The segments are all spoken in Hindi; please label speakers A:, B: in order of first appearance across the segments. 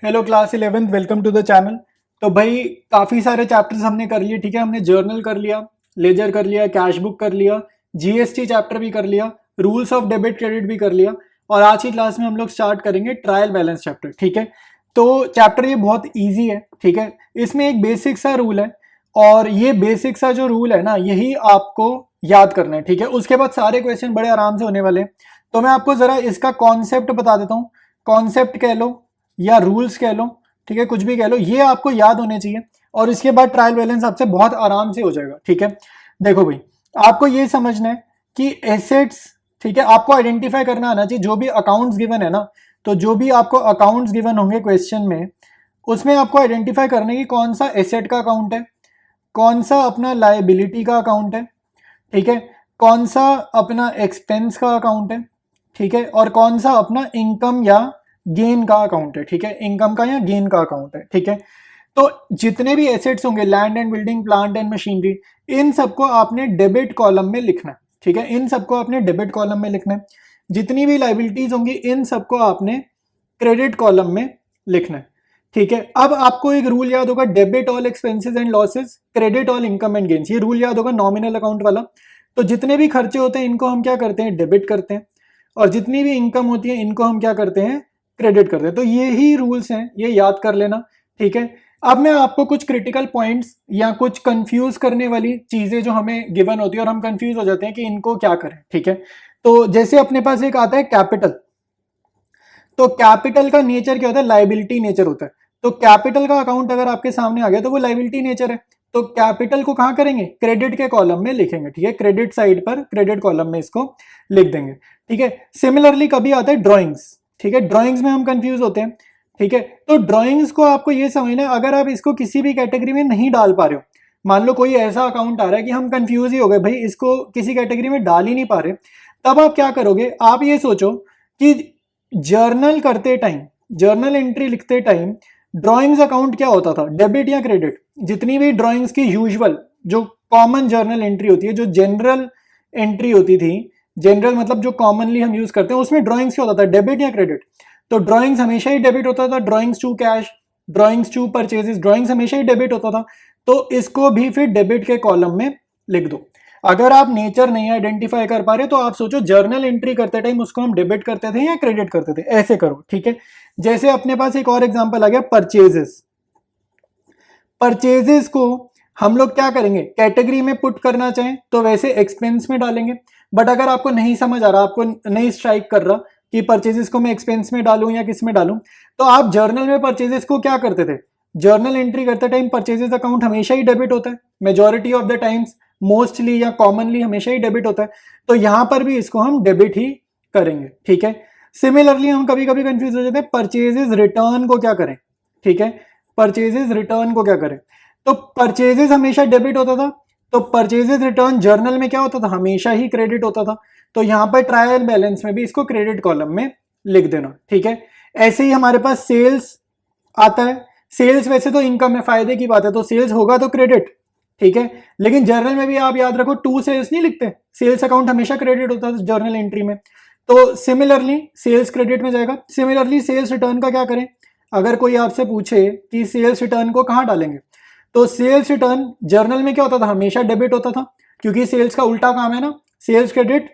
A: Hello class 11th, welcome to the channel. तो भाई काफ़ी सारे चैप्टर्स हमने कर लिए। ठीक है, हमने जर्नल कर लिया, लेजर कर लिया, कैश बुक कर लिया, जीएसटी चैप्टर भी कर लिया, रूल्स ऑफ डेबिट क्रेडिट भी कर लिया। और आज की क्लास में हम लोग स्टार्ट करेंगे ट्रायल बैलेंस चैप्टर। ठीक है, तो चैप्टर ये बहुत ईजी है। ठीक है, इसमें एक बेसिक सा रूल है और ये बेसिक सा जो रूल है ना, यही आपको याद करना है। ठीक है, उसके बाद सारे क्वेश्चन बड़े आराम से होने वाले हैं। तो मैं आपको ज़रा इसका कॉन्सेप्ट बता देता हूँ। कॉन्सेप्ट कह लो या रूल्स कह लो, ठीक है, कुछ भी कह लो, ये आपको याद होने चाहिए। और इसके बाद ट्रायल बैलेंस आपसे बहुत आराम से हो जाएगा। ठीक है, देखो भाई, आपको ये समझना है कि एसेट्स, ठीक है, आपको आइडेंटिफाई करना आना चाहिए। जो भी अकाउंट्स गिवन है ना, तो जो भी आपको अकाउंट्स गिवन होंगे क्वेश्चन में, उसमें आपको आइडेंटिफाई करना है कि कौन सा एसेट का अकाउंट है, कौन सा अपना लायबिलिटी का अकाउंट है, ठीक है, कौन सा अपना एक्सपेंस का अकाउंट है, ठीक है, और कौन सा अपना इनकम या गेन का अकाउंट है। ठीक है, इनकम का या गेन का अकाउंट है। ठीक है, तो जितने भी एसेट्स होंगे, land and building, plant and machinery, इन सबको आपने डेबिट कॉलम में लिखना है। ठीक है, इन सबको आपने डेबिट कॉलम में लिखना है। जितनी भी लाइबिलिटीज होंगी, इन सबको आपने क्रेडिट कॉलम में लिखना है। ठीक है, अब आपको एक रूल याद होगा, debit all expenses and losses, credit all income and gains. ये रूल याद होगा नॉमिनल अकाउंट वाला। तो जितने भी खर्चे होते हैं, इनको हम क्या करते हैं, डेबिट करते हैं। और जितनी भी इनकम होती है, इनको हम क्या करते हैं, क्रेडिट करते हैं। तो ये ही रूल्स हैं, ये याद कर लेना। ठीक है, अब मैं आपको कुछ क्रिटिकल पॉइंट्स या कुछ कंफ्यूज करने वाली चीजें जो हमें गिवन होती है और हम कंफ्यूज हो जाते हैं कि इनको क्या करें। ठीक है, तो जैसे अपने पास एक आता है कैपिटल। तो कैपिटल का नेचर क्या होता है, लाइबिलिटी नेचर होता है। तो कैपिटल का अकाउंट अगर आपके सामने आ गया तो वो लाइबिलिटी नेचर है। तो कैपिटल को कहां करेंगे, क्रेडिट के कॉलम में लिखेंगे। ठीक है, क्रेडिट साइड पर, क्रेडिट कॉलम में इसको लिख देंगे। ठीक है, सिमिलरली कभी आता है ड्रॉइंग्स। ठीक है, ड्रॉइंग्स में हम कंफ्यूज होते हैं। ठीक है, तो ड्रॉइंग्स को आपको ये समझना है, अगर आप इसको किसी भी कैटेगरी में नहीं डाल पा रहे हो, मान लो कोई ऐसा अकाउंट आ रहा है कि हम कंफ्यूज ही हो गए, भाई इसको किसी कैटेगरी में डाल ही नहीं पा रहे, तब आप क्या करोगे, आप ये सोचो कि जर्नल करते टाइम, जर्नल एंट्री लिखते टाइम ड्राइंग्स अकाउंट क्या होता था, डेबिट या क्रेडिट। जितनी भी ड्राइंग्स की यूजुअल जो कॉमन जर्नल एंट्री होती है, जो जनरल एंट्री होती थी, जनरल मतलब जो कॉमनली हम यूज करते हैं, उसमें ड्राइंग्स क्या होता था, डेबिट या क्रेडिट। तो ड्राइंग्स हमेशा ही डेबिट होता था, drawings to cash, drawings to purchases, drawings हमेशा ही डेबिट होता था। तो इसको भी फिर डेबिट के कॉलम में लिख दो। अगर आप नेचर नहीं आइडेंटिफाई कर पा रहे तो आप सोचो जर्नल एंट्री करते टाइम उसको हम डेबिट करते थे या क्रेडिट करते थे, ऐसे करो। ठीक है, जैसे अपने पास एक और एग्जांपल आ गया, परचेजेस। परचेजेस को हम लोग क्या करेंगे, कैटेगरी में पुट करना चाहें तो वैसे एक्सपेंस में डालेंगे। बट अगर आपको नहीं समझ आ रहा, आपको नहीं स्ट्राइक कर रहा कि परचेजेस को मैं एक्सपेंस में डालूं या किस में डालूं, तो आप जर्नल में परचेजेस को क्या करते थे, जर्नल एंट्री करते टाइम परचेजेस अकाउंट हमेशा ही डेबिट होता है, majority of the times, mostly या कॉमनली हमेशा ही डेबिट होता है। तो यहां पर भी इसको हम डेबिट ही करेंगे। ठीक है, सिमिलरली हम कभी कभी कंफ्यूज हो जाते हैं, परचेजेस रिटर्न को क्या करें। ठीक है, परचेजेस रिटर्न को क्या करें, तो परचेजेस हमेशा डेबिट होता था, तो परचेजेस रिटर्न जर्नल में क्या होता था, हमेशा ही क्रेडिट होता था। तो यहां पर ट्रायल बैलेंस में भी इसको क्रेडिट कॉलम में लिख देना। ठीक है, ऐसे ही हमारे पास सेल्स आता है। सेल्स वैसे तो इनकम है, फायदे की बात है, तो सेल्स होगा तो क्रेडिट। ठीक है, लेकिन जर्नल में भी आप याद रखो, टू सेल्स नहीं लिखते, सेल्स अकाउंट हमेशा क्रेडिट होता है जर्नल एंट्री में। तो सिमिलरली सेल्स क्रेडिट में जाएगा। सिमिलरली सेल्स रिटर्न का क्या करें, अगर कोई आपसे पूछे कि सेल्स रिटर्न को कहां डालेंगे, तो सेल्स रिटर्न जर्नल में क्या होता था, हमेशा डेबिट होता था, क्योंकि सेल्स का उल्टा काम है ना, सेल्स क्रेडिट,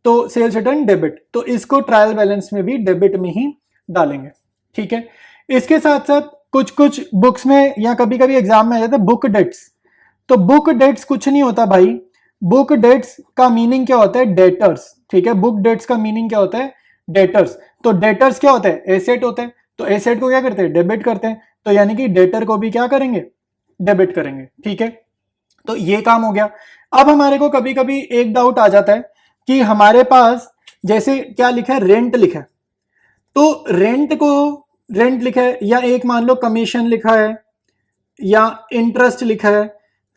A: तो सेल्स रिटर्न डेबिट। तो इसको ट्रायल बैलेंस में भी डेबिट में ही डालेंगे। ठीक है, इसके साथ साथ कुछ कुछ बुक्स में या कभी कभी एग्जाम में आ जाता है बुक डेट्स। तो बुक डेट्स कुछ नहीं होता भाई, बुक डेट्स का मीनिंग क्या होता है, डेटर्स। ठीक है, बुक डेट्स का मीनिंग क्या होता है, डेटर्स। तो डेटर्स क्या होता है, एसेट होते हैं, तो एसेट को क्या करते हैं, डेबिट करते हैं। तो यानी कि डेटर को भी क्या करेंगे, डेबिट करेंगे। ठीक है, तो ये काम हो गया। अब हमारे को कभी कभी एक डाउट आ जाता है कि हमारे पास जैसे क्या लिखा है, रेंट लिखा है, तो रेंट को, रेंट लिखा है या एक मान लो कमीशन लिखा है या इंटरेस्ट लिखा है,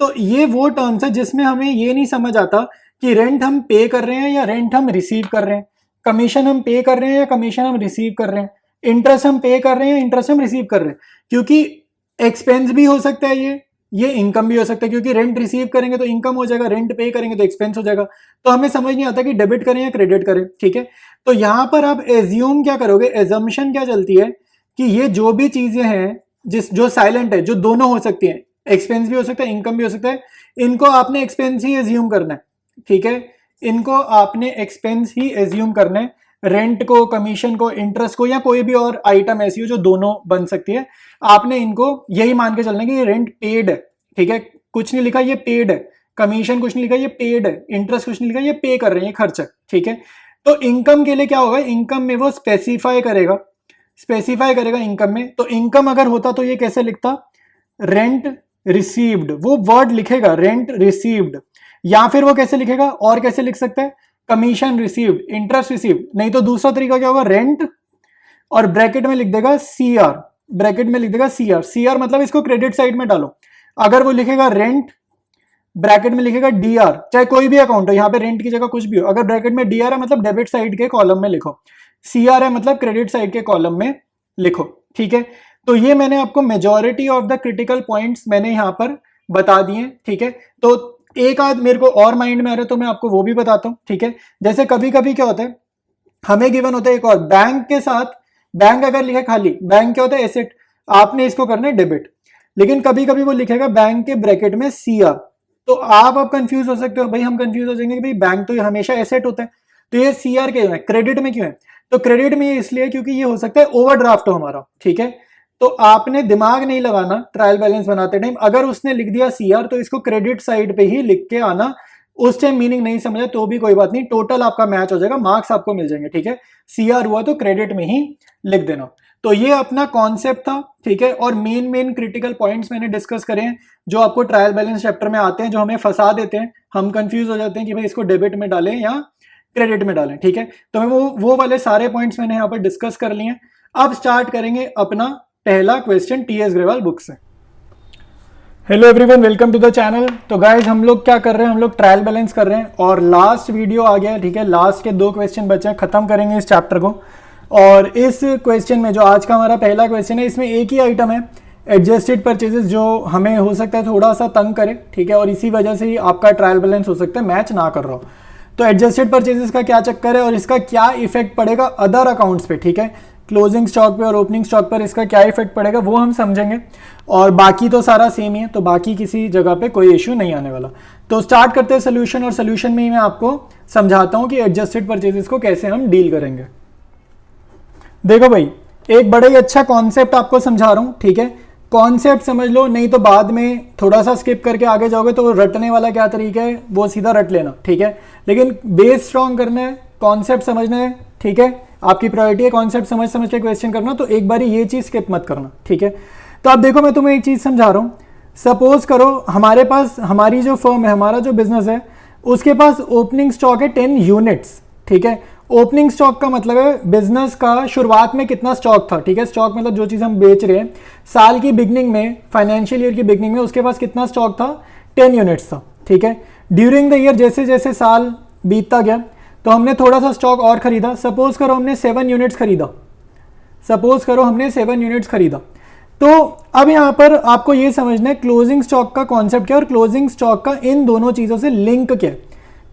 A: तो ये वो टर्म्स है जिसमें हमें ये नहीं समझ आता कि रेंट हम पे कर रहे हैं या रेंट हम रिसीव कर रहे हैं, कमीशन हम पे कर रहे हैं या कमीशन हम रिसीव कर रहे हैं, इंटरेस्ट हम पे कर रहे हैं या इंटरेस्ट हम रिसीव कर रहे हैं। क्योंकि एक्सपेंस भी हो सकता है, ये इनकम भी हो सकता है, क्योंकि रेंट रिसीव करेंगे तो इनकम हो जाएगा, रेंट पे करेंगे तो एक्सपेंस हो जाएगा। तो हमें समझ नहीं आता कि डेबिट करें या क्रेडिट करें। ठीक है, तो यहां पर आप एज्यूम क्या करोगे, एजम्पशन क्या चलती है कि ये जो भी चीजें हैं जो साइलेंट है, जो दोनों हो सकती हैं, एक्सपेंस भी हो सकता है, इनकम भी हो सकता है, इनको आपने एक्सपेंस ही एज्यूम करना है, ठीक है, इनको आपने एक्सपेंस ही एज्यूम करना है। रेंट को, कमीशन को, इंटरेस्ट को, या कोई भी और आइटम ऐसी हो जो दोनों बन सकती है, आपने इनको यही मान के चलना है कि ये रेंट पेड है, ठीक है, कुछ नहीं लिखा ये पेड है, कमीशन कुछ नहीं लिखा ये पेड है, इंटरेस्ट कुछ नहीं लिखा ये पे कर रहे हैं, ये खर्च है, ठीक है। तो इनकम के लिए क्या होगा, इनकम में वो स्पेसिफाई करेगा इनकम में। तो इनकम अगर होता तो ये कैसे लिखता, रेंट रिसीव्ड, वो वर्ड लिखेगा रेंट रिसीव्ड, या फिर वो कैसे लिखेगा, और कैसे लिख सकता है, कमीशन रिसीव्ड, इंटरेस्ट रिसीव्ड। नहीं तो दूसरा तरीका क्या होगा, रेंट और ब्रैकेट में लिख देगा सीआर, ब्रैकेट में लिख देगा सीआर, सीआर मतलब इसको क्रेडिट साइड में डालो। अगर वो लिखेगा रेंट, ब्रैकेट में लिखेगा डीआर, चाहे कोई भी अकाउंट हो, यहाँ पे रेंट की जगह कुछ भी हो, अगर ब्रैकेट में डीआर है मतलब डेबिट साइड के कॉलम में लिखो, सीआर है मतलब क्रेडिट साइड के कॉलम में लिखो, ठीक है। तो ये मैंने आपको majority of the critical points मैंने यहाँ पर बता दिए, ठीक है। तो एक आध मेरे को और माइंड में आ रहा है तो मैं आपको वो भी बताता हूँ, ठीक है। जैसे कभी कभी क्या होता है, हमें गिवन होता है एक और, बैंक के साथ, बैंक अगर लिखा खाली, बैंक क्या होता है, एसेट, आपने इसको करना है डेबिट, लेकिन कभी कभी वो लिखेगा बैंक के ब्रैकेट में सीआर, तो आप अब कंफ्यूज हो सकते हो, भाई हम कंफ्यूज हो जाएंगे कि भाई बैंक तो हमेशा एसेट होता है, तो ये सीआर क्यों है, क्रेडिट में क्यों है। तो क्रेडिट में ये इसलिए क्योंकि ये हो सकता है ओवरड्राफ्ट हो हमारा, ठीक है। तो आपने दिमाग नहीं लगाना ट्रायल बैलेंस बनाते टाइम, अगर उसने लिख दिया सीआर तो इसको क्रेडिट साइड पे ही लिख के आना, उस टाइम मीनिंग नहीं समझा तो भी कोई बात नहीं, टोटल आपका मैच हो जाएगा, मार्क्स आपको मिल जाएंगे, ठीक है। सीआर हुआ तो क्रेडिट में ही लिख देना। तो ये अपना कॉन्सेप्ट था, ठीक है। और मेन क्रिटिकल पॉइंट्स मैंने डिस्कस करे हैं जो आपको ट्रायल बैलेंस चैप्टर में आते हैं, जो हमें फंसा देते हैं, हम कंफ्यूज हो जाते हैं कि भाई इसको डेबिट में डालें या क्रेडिट में डालें, ठीक है। तो मैं वो वाले सारे पॉइंट्स मैंने यहाँ पर डिस्कस कर लिए हैं। अब स्टार्ट करेंगे अपना पहला क्वेश्चन टीएस ग्रेवाल बुक से। Hello everyone, welcome to the channel. तो गाइज हम लोग क्या कर रहे हैं, हम लोग ट्रायल बैलेंस कर रहे हैं और लास्ट वीडियो आ गया है, ठीक है। लास्ट के 2 क्वेश्चन बचे हैं, खत्म करेंगे इस चैप्टर को। और इस क्वेश्चन में जो आज का हमारा पहला क्वेश्चन है, इसमें एक ही आइटम है एडजस्टेड परचेजेस, जो हमें हो सकता है थोड़ा सा तंग करे, ठीक है। और इसी वजह से ही आपका ट्रायल बैलेंस हो सकता है मैच ना कर रहा हो। तो एडजस्टेड परचेजेस का क्या चक्कर है और इसका क्या इफेक्ट पड़ेगा अदर अकाउंट्स पे, ठीक है। क्लोजिंग स्टॉक पे और ओपनिंग स्टॉक पर इसका क्या इफेक्ट पड़ेगा वो हम समझेंगे। और बाकी तो सारा सेम ही है, तो बाकी किसी जगह पे कोई इश्यू नहीं आने वाला। तो स्टार्ट करते हैं सोल्यूशन, और सोल्यूशन में ही मैं आपको समझाता हूँ कि एडजस्टेड परचेजेस को कैसे हम डील करेंगे। देखो भाई, एक बड़ा ही अच्छा कॉन्सेप्ट आपको समझा रहा हूँ, ठीक है। कॉन्सेप्ट समझ लो, नहीं तो बाद में थोड़ा सा स्किप करके आगे जाओगे तो रटने वाला क्या तरीका है वो सीधा रट लेना, ठीक है। लेकिन बेस स्ट्रॉन्ग करना है, कॉन्सेप्ट समझना है, ठीक है। आपकी प्रायोरिटी है कॉन्सेप्ट समझ के क्वेश्चन करना, तो एक बार ये चीज स्किप मत करना, ठीक है। तो अब देखो, मैं तुम्हें एक चीज समझा रहा हूँ। सपोज करो हमारे पास, हमारी जो फर्म है, हमारा जो बिजनेस है, उसके पास ओपनिंग स्टॉक है 10 यूनिट्स, ठीक है। ओपनिंग स्टॉक का मतलब है बिजनेस का शुरुआत में कितना स्टॉक था, ठीक है। स्टॉक मतलब जो चीज़ हम बेच रहे हैं, साल की बिगनिंग में, फाइनेंशियल ईयर की बिगनिंग में उसके पास कितना स्टॉक था, 10 यूनिट्स था, ठीक है। ड्यूरिंग द ईयर जैसे जैसे साल बीतता गया तो हमने थोड़ा सा स्टॉक और खरीदा। सपोज करो हमने 7 यूनिट्स खरीदा, सपोज करो हमने 7 यूनिट्स खरीदा। तो अब यहाँ पर आपको ये समझना है क्लोजिंग स्टॉक का कॉन्सेप्ट क्या है और क्लोजिंग स्टॉक का इन दोनों चीज़ों से लिंक क्या है,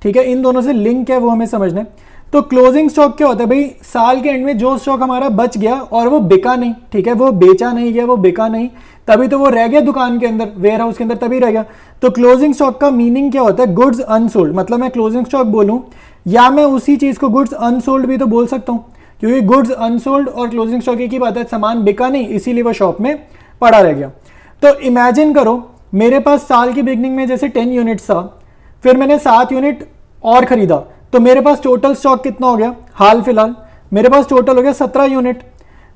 A: ठीक है। इन दोनों से लिंक क्या है वो हमें समझना है। तो क्लोजिंग स्टॉक क्या होता है भाई, साल के एंड में जो स्टॉक हमारा बच गया और वो बिका नहीं, ठीक है, वो बेचा नहीं गया, वो बिका नहीं, तभी तो वो रह गया दुकान के अंदर, वेयर हाउस के अंदर, तभी रह गया। तो क्लोजिंग स्टॉक का मीनिंग क्या होता है, गुड्स अनसोल्ड। मतलब मैं क्लोजिंग स्टॉक बोलूं या मैं उसी चीज को गुड्स अनसोल्ड भी तो बोल सकता हूं, क्योंकि गुड्स अनसोल्ड और क्लोजिंग स्टॉक एक ही बात है, सामान बिका नहीं इसीलिए वो शॉप में पड़ा रह गया। तो इमेजिन करो मेरे पास साल की बिगनिंग में जैसे 10 यूनिट्स था, फिर मैंने 7 यूनिट और खरीदा, तो मेरे पास टोटल स्टॉक कितना हो गया, हाल फिलहाल मेरे पास टोटल हो गया 17 यूनिट।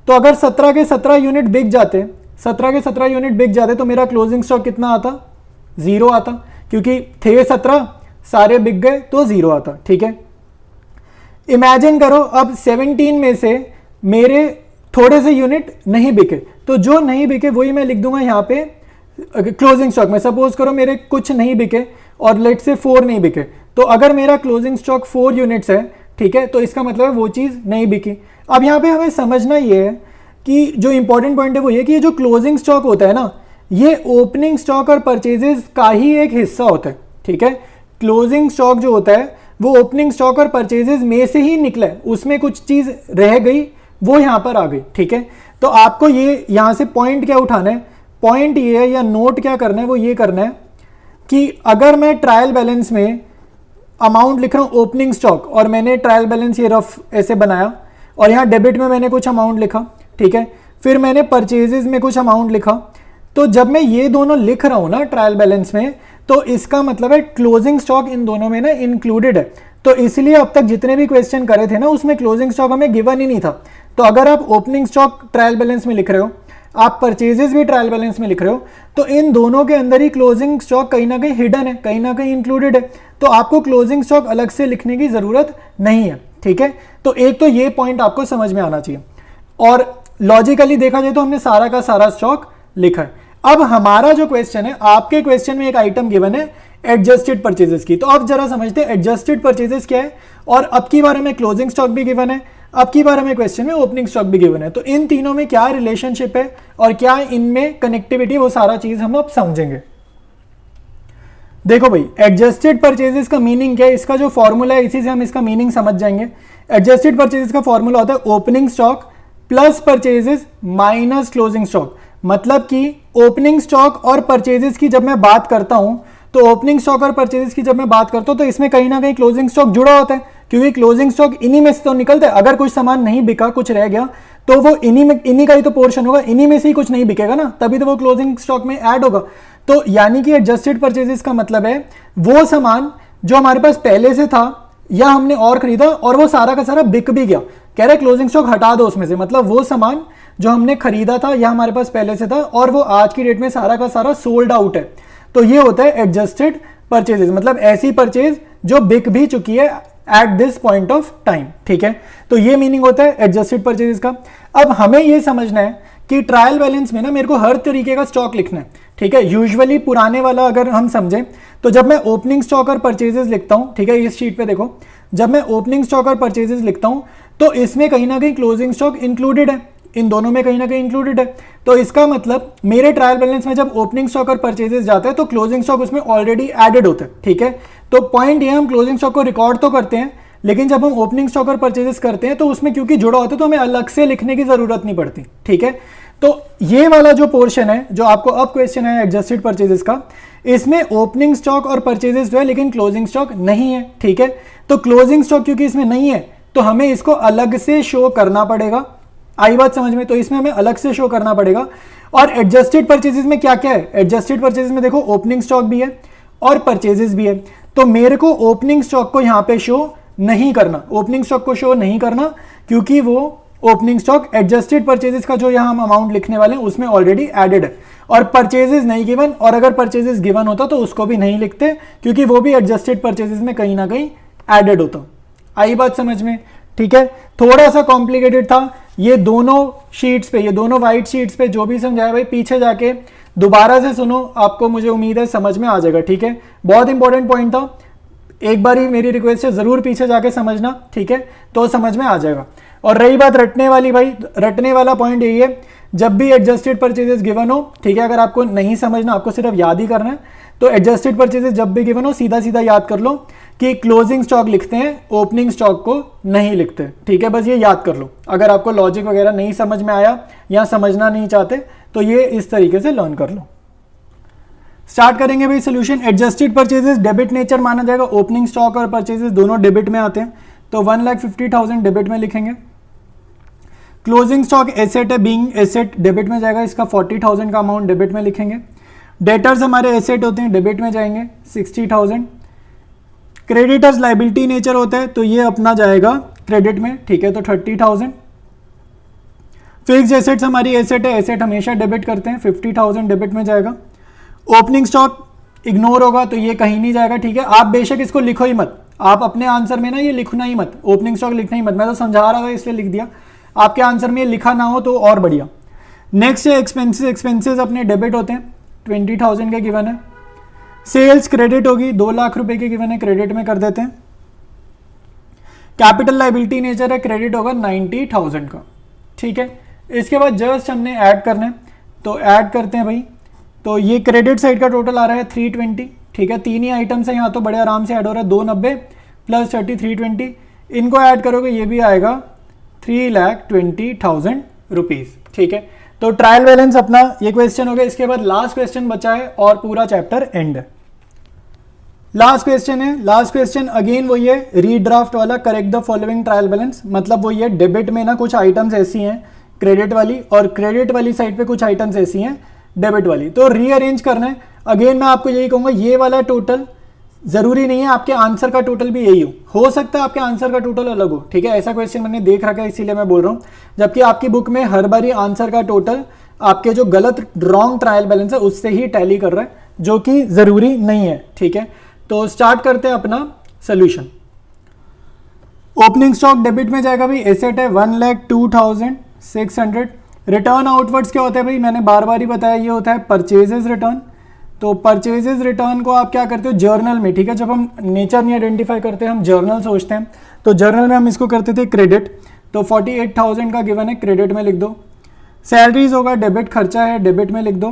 A: तो अगर 17 के 17 यूनिट बिक जाते, 17 के 17 यूनिट बिक जाते तो मेरा क्लोजिंग स्टॉक कितना आता, 0 आता, क्योंकि थे 17, सारे बिक गए तो 0 आता, ठीक है। इमेजिन करो अब 17 में से मेरे थोड़े से यूनिट नहीं बिके, तो जो नहीं बिके वही मैं लिख दूंगा यहाँ पे क्लोजिंग स्टॉक में। सपोज करो मेरे कुछ नहीं बिके और लेट से 4 नहीं बिके, तो अगर मेरा क्लोजिंग स्टॉक 4 यूनिट्स है, ठीक है, तो इसका मतलब है वो चीज़ नहीं बिकी। अब यहाँ पे हमें समझना ये है कि जो इंपॉर्टेंट पॉइंट है वो ये कि ये जो क्लोजिंग स्टॉक होता है ना, ये ओपनिंग स्टॉक और परचेजेस का ही एक हिस्सा होता है, ठीक है। क्लोजिंग स्टॉक जो होता है वो ओपनिंग स्टॉक और परचेजेस में से ही निकला है, उसमें कुछ चीज़ रह गई वो यहाँ पर आ गई, ठीक है। तो आपको ये यहाँ से पॉइंट क्या उठाना है, पॉइंट ये है या नोट क्या करना है, वो ये करना है कि अगर मैं ट्रायल बैलेंस में अमाउंट लिख रहा हूँ ओपनिंग स्टॉक, और मैंने ट्रायल बैलेंस ये रफ ऐसे बनाया, और यहाँ डेबिट में मैंने कुछ अमाउंट लिखा, ठीक है, फिर मैंने परचेजेस में कुछ अमाउंट लिखा, तो जब मैं ये दोनों लिख रहा हूँ ना ट्रायल बैलेंस में, तो इसका मतलब है क्लोजिंग स्टॉक इन दोनों में ना इंक्लूडेड है। तो इसलिए अब तक जितने भी क्वेश्चन करे थे ना उसमें क्लोजिंग स्टॉक हमें गिवन ही नहीं था। तो अगर आप ओपनिंग स्टॉक ट्रायल बैलेंस में लिख रहे हो, आप परचेजेस भी ट्रायल बैलेंस में लिख रहे हो, तो इन दोनों के अंदर ही क्लोजिंग स्टॉक कहीं ना कहीं हिडन है, कहीं ना कहीं इंक्लूडेड है। तो आपको क्लोजिंग स्टॉक अलग से लिखने की जरूरत नहीं है, ठीक है। तो एक तो ये पॉइंट आपको समझ में आना चाहिए, और लॉजिकली देखा जाए तो हमने सारा का सारा स्टॉक लिखा है। अब हमारा जो क्वेश्चन है, आपके क्वेश्चन में एक आइटम गिवन है एडजस्टेड परचेजेस की, तो अब जरा समझते हैं एडजस्टेड परचेजेस क्या है, और अब की बार हमें क्लोजिंग स्टॉक भी गिवन है, अब की बार हमें क्वेश्चन में ओपनिंग स्टॉक भी गिवन है। तो इन तीनों में क्या रिलेशनशिप है और क्या इनमें कनेक्टिविटी, वो सारा चीज हम अब समझेंगे। देखो भाई, एडजस्टेड परचेजेस का मीनिंग क्या है, इसका जो फॉर्मूला है इसी से हम इसका मीनिंग समझ जाएंगे। एडजस्टेड परचेजेस का फॉर्मूला होता है opening stock plus purchases minus closing stock. मतलब कि ओपनिंग स्टॉक और परचेजेस की जब मैं बात करता हूं, तो ओपनिंग स्टॉक और परचेजेस की जब मैं बात करता हूं, तो इसमें कहीं ना कहीं क्लोजिंग स्टॉक जुड़ा होता है, क्योंकि क्लोजिंग स्टॉक इन्हीं में से तो निकलता है। अगर कुछ सामान नहीं बिका, कुछ रह गया, तो वो इन्हीं का ही तो पोर्शन होगा, इन्हीं में से ही कुछ नहीं बिकेगा ना, तभी तो वो क्लोजिंग स्टॉक में ऐड होगा। तो यानी कि एडजस्टेड परचेजेस का मतलब है वो सामान जो हमारे पास पहले से था या हमने और खरीदा और वो सारा का सारा बिक भी गया, कह रहे क्लोजिंग स्टॉक हटा दो उसमें से, मतलब वो सामान जो हमने खरीदा था या हमारे पास पहले से था और वो आज की डेट में सारा का सारा सोल्ड आउट है, तो ये होता है एडजस्टेड परचेजेस। मतलब ऐसी परचेज जो बिक भी चुकी है at this point of time, ठीक है। तो ये मीनिंग होता है एडजस्टेड परचेजेस का। अब हमें ये समझना है कि ट्रायल बैलेंस में ना मेरे को हर तरीके का स्टॉक लिखना है, ठीक है। यूजुअली पुराने वाला अगर हम समझें, तो जब मैं ओपनिंग स्टॉक और परचेजेस लिखता हूं, ठीक है, इस शीट पे देखो, जब मैं ओपनिंग स्टॉक और परचेजेस लिखता हूं, तो इसमें कहीं ना कहीं क्लोजिंग स्टॉक इंक्लूडेड है, इन दोनों में कहीं ना कहीं इंक्लूडेड है। तो इसका मतलब मेरे ट्रायल बैलेंस में जब ओपनिंग स्टॉक और परचेजेस जाता है, तो क्लोजिंग स्टॉक उसमें ऑलरेडी एडेड होता है, ठीक है। तो पॉइंट ये, हम क्लोजिंग स्टॉक को रिकॉर्ड तो करते हैं, लेकिन जब हम ओपनिंग स्टॉक और परचेजेस करते हैं तो उसमें क्योंकि जुड़ा होता है तो हमें अलग से लिखने की जरूरत नहीं पड़ती, ठीक है। तो ये वाला जो पोर्शन है जो आपको अब क्वेश्चन है एडजस्टेड परचेजेस का, इसमें ओपनिंग स्टॉक और परचेजेस जो है लेकिन क्लोजिंग स्टॉक नहीं है, ठीक है। तो क्लोजिंग स्टॉक क्योंकि इसमें नहीं है तो हमें इसको अलग से शो करना पड़ेगा। आई बात समझ में? तो इसमें हमें अलग से शो करना पड़ेगा। और एडजस्टेड परचेजेस में क्या क्या है, एडजस्टेड परचेजेस में देखो ओपनिंग स्टॉक भी है और परचेजेस भी है। तो मेरे को ओपनिंग स्टॉक को यहां पे शो नहीं करना, ओपनिंग स्टॉक को शो नहीं करना, क्योंकि वो ओपनिंग स्टॉक एडजस्टेड परचेजेस का जो यहां हम अमाउंट लिखने वाले हैं उसमें ऑलरेडी एडेड है। और परचेजेस नहीं गिवन, और अगर परचेजेस गिवन होता तो उसको भी नहीं लिखते, क्योंकि वो भी एडजस्टेड परचेजेस में कहीं ना कहीं एडेड होता। आई बात समझ में? ठीक है, थोड़ा सा कॉम्प्लिकेटेड था। ये दोनों शीट्स पे, ये दोनों वाइट शीट्स पे जो भी समझाया भाई पीछे जाके दोबारा से सुनो, आपको मुझे उम्मीद है समझ में आ जाएगा, ठीक है। बहुत इंपॉर्टेंट पॉइंट था, एक बार ही मेरी रिक्वेस्ट है जरूर पीछे जाके समझना, ठीक है, तो समझ में आ जाएगा। और रही बात रटने वाली, भाई रटने वाला पॉइंट यही है, जब भी एडजस्टेड परचेजेस गिवन हो, ठीक है, अगर आपको नहीं समझना, आपको सिर्फ याद ही करना है, तो एडजस्टेड परचेजेस जब भी गिवन हो सीधा सीधा याद कर लो कि क्लोजिंग स्टॉक लिखते हैं, ओपनिंग स्टॉक को नहीं लिखते, ठीक है। बस ये याद कर लो। अगर आपको लॉजिक वगैरह नहीं समझ में आया या समझना नहीं चाहते तो ये इस तरीके से लर्न कर लो। स्टार्ट करेंगे भाई solution. Adjusted purchases debit nature माना जाएगा, ओपनिंग स्टॉक और परचेजेस दोनों डेबिट में आते हैं, तो 1,50,000 डेबिट में लिखेंगे। क्लोजिंग स्टॉक एसेट है, बीइंग एसेट डेबिट में जाएगा, इसका 40,000 का अमाउंट डेबिट में लिखेंगे। डेटर्स हमारे एसेट होते हैं, डेबिट में जाएंगे 60,000। क्रेडिटर्स लाइबिलिटी नेचर होता है, तो ये अपना जाएगा क्रेडिट में, ठीक है, तो 30,000। फिक्स्ड एसेट्स हमारी एसेट है, एसेट हमेशा डेबिट करते हैं, 50,000 डेबिट में जाएगा। ओपनिंग स्टॉक इग्नोर होगा तो ये कहीं नहीं जाएगा, ठीक है। आप बेशक इसको लिखो ही मत, आप अपने आंसर में ना ये लिखना ही मत, ओपनिंग स्टॉक लिखना ही मत, मैं तो समझा रहा था इसलिए लिख दिया, आपके आंसर में ये लिखा ना हो तो और बढ़िया। नेक्स्ट है एक्सपेंसेस, एक्सपेंसेस अपने डेबिट होते हैं, 20,000 के गिवन है। सेल्स क्रेडिट होगी, 2 लाख रुपए के गिवन है, क्रेडिट में कर देते हैं। कैपिटल लाइबिलिटी नेचर है, क्रेडिट होगा 90,000 का, ठीक है। इसके बाद जस्ट हमने ऐड करना है, तो ऐड करते हैं भाई। तो ये क्रेडिट साइड का टोटल आ रहा है 320, ठीक है। 3 ही आइटम्स है यहाँ, तो बड़े आराम से ऐड हो रहा है, 290 + 30 320। इनको ऐड करोगे ये भी आएगा 3,20,000 रुपीज़। ठीक है, तो ट्रायल बैलेंस अपना ये क्वेश्चन हो गया। इसके बाद लास्ट क्वेश्चन बचा है और पूरा चैप्टर एंड है। लास्ट क्वेश्चन है, लास्ट क्वेश्चन अगेन वही है, रीड्राफ्ट वाला, correct the following trial balance. मतलब वही है, डेबिट में ना कुछ आइटम्स ऐसी हैं क्रेडिट वाली, और क्रेडिट वाली साइड पे कुछ आइटम्स ऐसी हैं डेबिट वाली, तो रीअरेंज करना है। अगेन मैं आपको यही कहूँगा, ये वाला टोटल जरूरी नहीं है आपके आंसर का टोटल भी यही हो सकता है आपके आंसर का टोटल अलग हो। ठीक है, ऐसा क्वेश्चन मैंने देख रखा है इसीलिए मैं बोल रहा हूँ। जबकि आपकी बुक में हर बारी आंसर का टोटल आपके जो गलत रॉन्ग ट्रायल बैलेंस है उससे ही टैली कर रहा है, जो कि जरूरी नहीं है। ठीक है, तो स्टार्ट करते हैं अपना सोल्यूशन। ओपनिंग स्टॉक डेबिट में जाएगा भाई, एसेट है 1,02,600। रिटर्न आउटवर्ड्स क्या होता है भाई, मैंने बार बार ही बताया, ये होता है परचेजेस रिटर्न। तो परचेजेस रिटर्न को आप क्या करते हो जर्नल में, ठीक है, जब हम नेचर नहीं आइडेंटिफाई करते हम जर्नल सोचते हैं, तो जर्नल में हम इसको करते थे क्रेडिट। तो 48,000 का गिवन है, क्रेडिट में लिख दो। सैलरीज होगा डेबिट, खर्चा है डेबिट में लिख दो।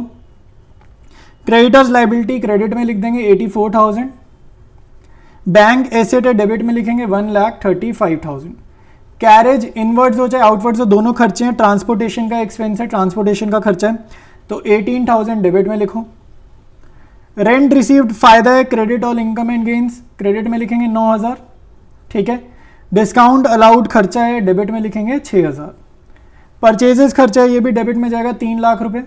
A: क्रेडिटर्स लाइबिलिटी क्रेडिट में लिख देंगे 84,000। बैंक एसेट है डेबिट में लिखेंगे 1,35,000। कैरेज इनवर्ड्स हो चाहे आउटवर्ड्स हो दोनों खर्चे हैं, ट्रांसपोर्टेशन का एक्सपेंस है, ट्रांसपोर्टेशन का खर्चा है, तो 18,000 डेबिट में लिखो। रेंट रिसीव्ड फायदा है, credit all income and gains, credit में लिखेंगे 9,000। ठीक है, डिस्काउंट अलाउड खर्चा है, डेबिट में लिखेंगे 6,000। परचेजेस खर्चा है, ये भी डेबिट में जाएगा 3 लाख रुपए।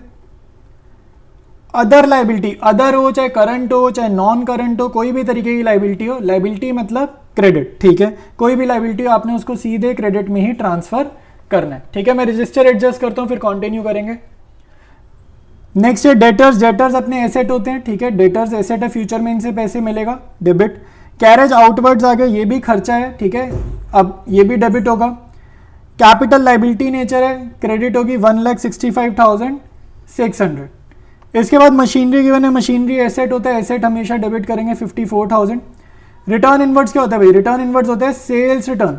A: अदर लाइबिलिटी, अदर हो चाहे करंट हो चाहे नॉन करंट हो, कोई भी तरीके की लाइबिलिटी हो, लाइबिलिटी मतलब क्रेडिट। ठीक है, कोई भी लाइबिलिटी हो आपने उसको सीधे क्रेडिट में ही ट्रांसफर करना है। ठीक है, मैं रजिस्टर एडजस्ट करता हूं फिर कंटिन्यू करेंगे। नेक्स्ट है डेटर्स, डेटर्स अपने एसेट होते हैं। ठीक है, डेटर्स एसेट है, फ्यूचर में इनसे पैसे मिलेगा, डेबिट। कैरेज आउटवर्ड्स आ गया, ये भी खर्चा है। ठीक है, अब ये भी डेबिट होगा। कैपिटल लाइबिलिटी नेचर है, क्रेडिट होगी 1,65,600। इसके बाद मशीनरी गिवन है, मशीनरी एसेट होता है, एसेट हमेशा डेबिट करेंगे 54,000। रिटर्न इनवर्ड्स क्या होता है भाई, रिटर्न इनवर्ड्स होता है सेल्स रिटर्न।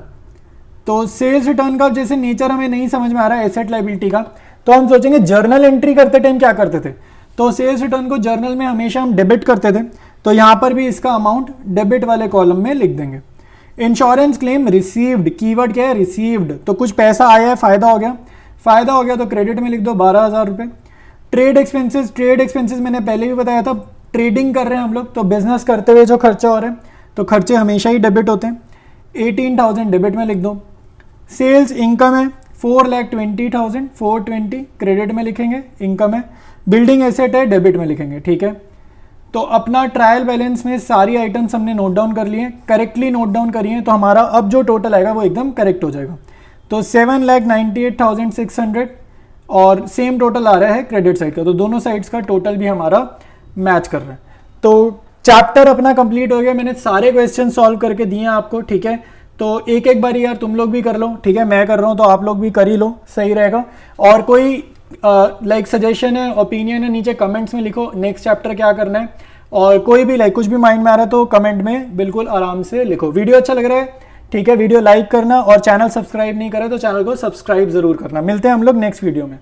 A: तो सेल्स रिटर्न का जैसे नेचर हमें नहीं समझ में आ रहा है एसेट लाइबिलिटी का, तो हम सोचेंगे जर्नल एंट्री करते टाइम क्या करते थे, तो सेल्स रिटर्न को जर्नल में हमेशा हम डेबिट करते थे, तो यहां पर भी इसका अमाउंट डेबिट वाले कॉलम में लिख देंगे। इंश्योरेंस क्लेम रिसीव्ड, कीवर्ड क्या है रिसीव्ड, तो कुछ पैसा आया है, फायदा हो गया, फायदा हो गया तो क्रेडिट में लिख दो 12,000 रुपए। ट्रेड एक्सपेंसेस, ट्रेड एक्सपेंसेस मैंने पहले भी बताया था, ट्रेडिंग कर रहे हैं हम लोग, तो बिजनेस करते हुए जो खर्चा हो रहा है तो खर्चे हमेशा ही डेबिट होते हैं, 18,000 डेबिट में लिख दो। सेल्स इनकम है 4,20,000, 420 क्रेडिट में लिखेंगे, इनकम है। बिल्डिंग एसेट है, डेबिट में लिखेंगे। ठीक है, तो अपना ट्रायल बैलेंस में सारी आइटम्स हमने नोट डाउन कर लिए, करेक्टली नोट डाउन करिए, तो हमारा अब जो टोटल आएगा वो एकदम करेक्ट हो जाएगा। तो 7,98,600 और सेम टोटल आ रहा है क्रेडिट साइड का, तो दोनों साइड्स का टोटल भी हमारा मैच कर रहा है। तो चैप्टर अपना कंप्लीट हो गया, मैंने सारे क्वेश्चन सॉल्व करके दिए आपको। ठीक है, तो एक एक बार यार तुम लोग भी कर लो। ठीक है, मैं कर रहा हूँ तो आप लोग भी कर ही लो, सही रहेगा। और कोई लाइक सजेशन है, ओपिनियन है, नीचे कमेंट्स में लिखो नेक्स्ट चैप्टर क्या करना है, और कोई भी लाइक कुछ भी माइंड में आ रहा है तो कमेंट में बिल्कुल आराम से लिखो। वीडियो अच्छा लग रहा है, ठीक है, वीडियो लाइक करना, और चैनल सब्सक्राइब नहीं करा तो चैनल को सब्सक्राइब जरूर करना। मिलते हैं हम लोग नेक्स्ट वीडियो में।